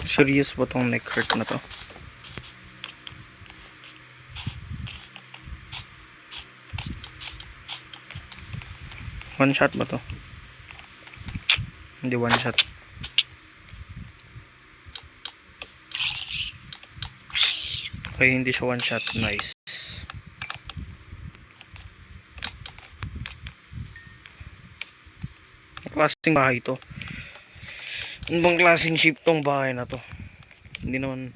Serious ba tong neck hurt na to? One shot ba to? Hindi one shot. Okay, hindi siya one shot. Nice. Klaseng bahay to. Ano bang klaseng ship tong bahay na to? Hindi naman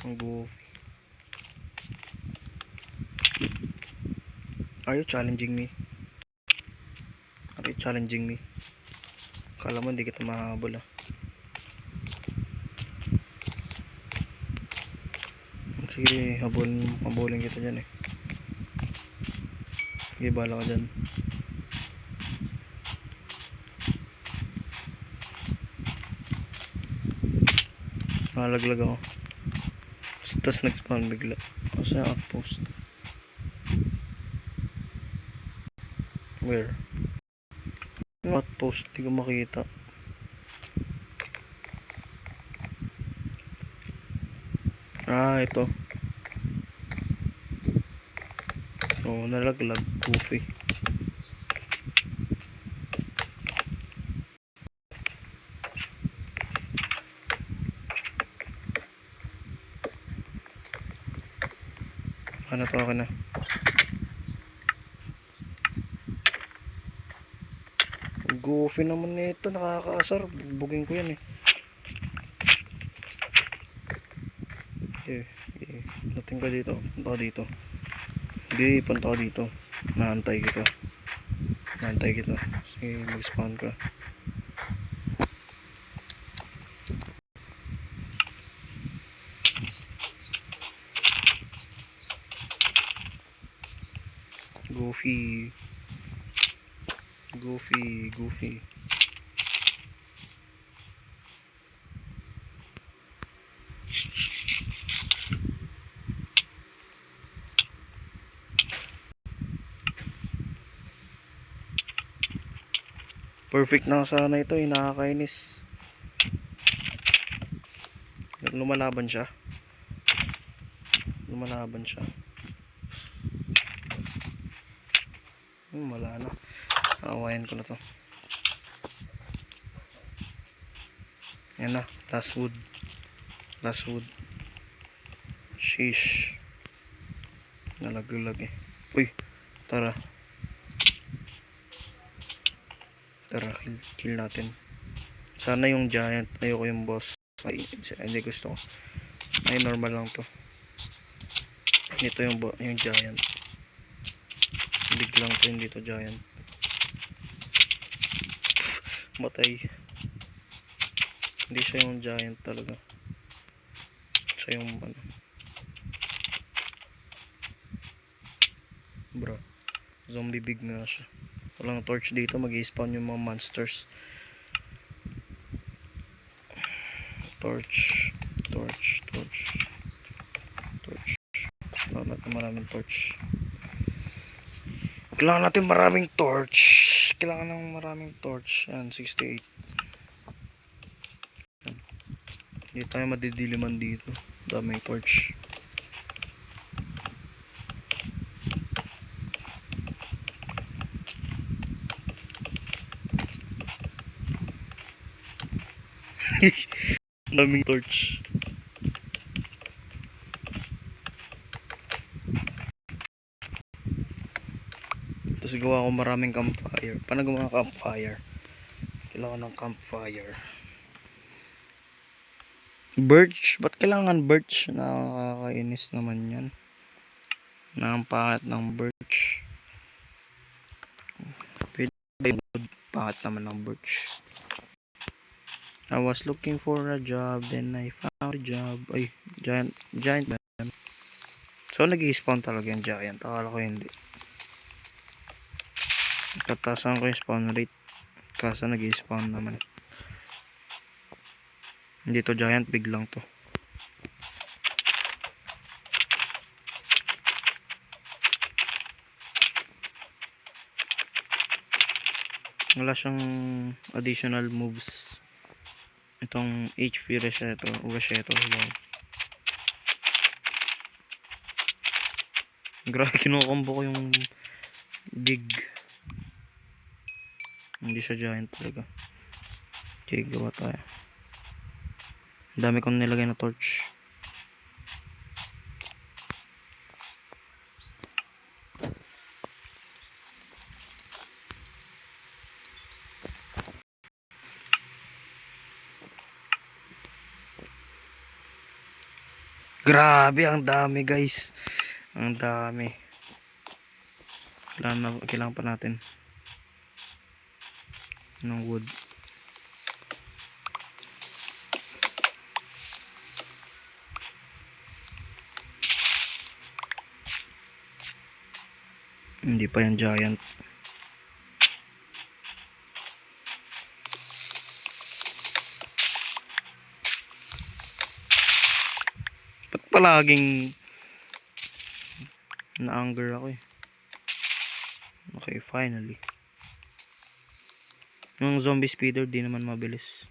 ang goofy. Are you challenging me? Are you challenging me? Kala mo hindi kita mahabol ah. Sige, habulin kita dyan eh. Sige, bala ka dyan. Nalaglag ako. Tapos nag-spawn bigla. Kasi yung outpost. Where? Yung outpost, di ko makita. Ah, ito. Oo, nalaglag. Goofy. Ano to, akin na. Goofy naman nito, nakakaasar. Bugin ko yan eh. Dating ka dito. Punta ka dito. Hindi, punta ka dito. Naantay kita. Sige, mag-spawn ka. Goofy. Perfect na sana ito eh, nakakainis. Lumalaban siya. Wala na. Awayan ko na to. Yan na, last wood. Sheesh. Nalaglag eh. Uy, tara, kill natin. Sana yung giant, ayoko yung boss. Ay, hindi gusto ko. Ay, normal lang to. Ito yung giant. Big lang to, hindi to giant. Matay. Hindi siya yung giant talaga. Siya yung ano. Bro, zombie big nga siya. Walang torch dito, mag-i-spawn yung mga monsters. Torch. Maraming torch. Kailangan natin maraming torch. Yan, 68. Hindi tayo madidiliman dito. Daming torch. Daming torch. Tapos gawa ko maraming campfire. Paano gumawa campfire? Kailangan ng campfire. Birch? Ba't kailangan birch? Nakakainis naman yan. Nakapakit ng birch. Pakit naman ng birch. I was looking for a job, then I found a job. Ay, giant ba yan? So nag-i-spawn talaga yung giant. Akala ko hindi. Tatasan ko yung spawn rate. Kaso nag-i-spawn naman. Hindi to giant, big lang to. Wala siyang additional moves. Itong HP Resheto. Wow. Grabe, kinukombo ko yung big. Hindi siya giant talaga. Okay, gawa tayo. Ang dami kong nilagay na torch. Grabe, ang dami guys. Ang dami. Kailangan pa natin ng wood. Hindi pa yan giant. Ba't palaging na-anger ako eh. Okay, finally. Yung zombie speeder di naman mabilis.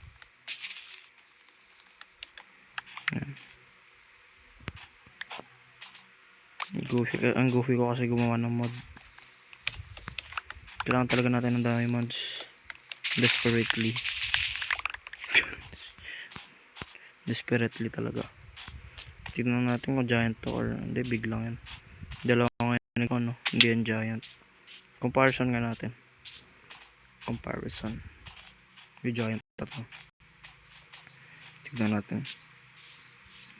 Ang goofy ko kasi gumawa ng mod. Kailangan talaga natin ng dami mods. Desperately talaga. Tignan natin kung giant to or hindi, big lang yan. Dalawa ngayon ko, no? Hindi yan giant. Comparison nga natin. May giant tatlo. Tignan natin.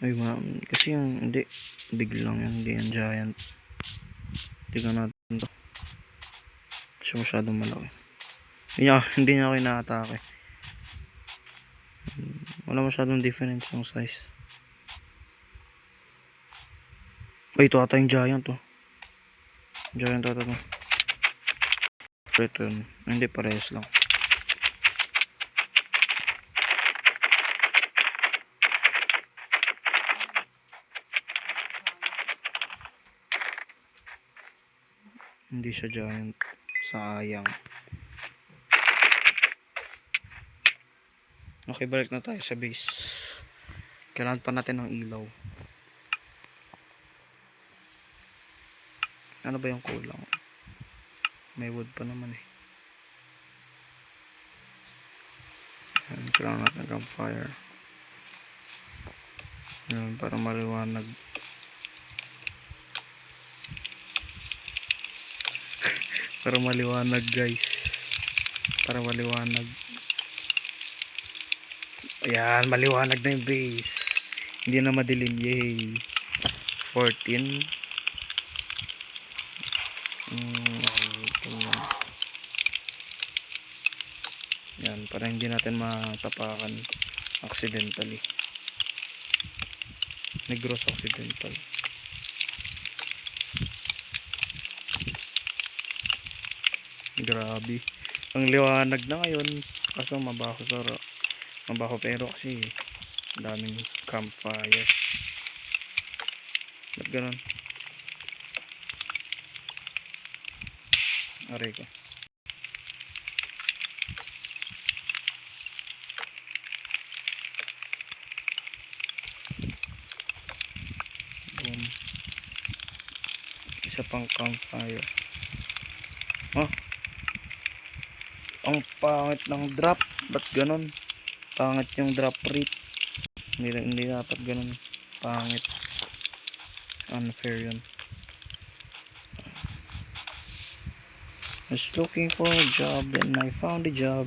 Ay, kasi yung hindi, big lang yan. Hindi yan giant. Tignan natin to. Siya masyadong malaki. Hindi niya ako inaatake. Wala masyadong difference yung size. Ay, ito ata yung giant to. Giant ata to. Ito yun. Hindi, parehas lang. Hindi siya giant. Sayang. Okay, balik na tayo sa base. Kailangan pa natin ng ilaw. Ano ba yung kulang? May wood pa naman eh. Kailangan natin ng campfire. Yan, para maliwanag. Para maliwanag guys. Para maliwanag. Ayan, maliwanag na yung base. Hindi na madilim. Yay. 14. Yan, para hindi natin matapakan accidentally. Negros accidental. Grabe. Ang liwanag na ngayon. Kaso mabaho pero kasi daming campfire. Ba't ganun? Aray ko. Boom. Isa pang campfire. Oh, ang pangit ng drop. Ba't ganun? Pangit yung drop rate. Hindi dapat ganun. Pangit. Unfair yun. I was looking for a job, then I found a job.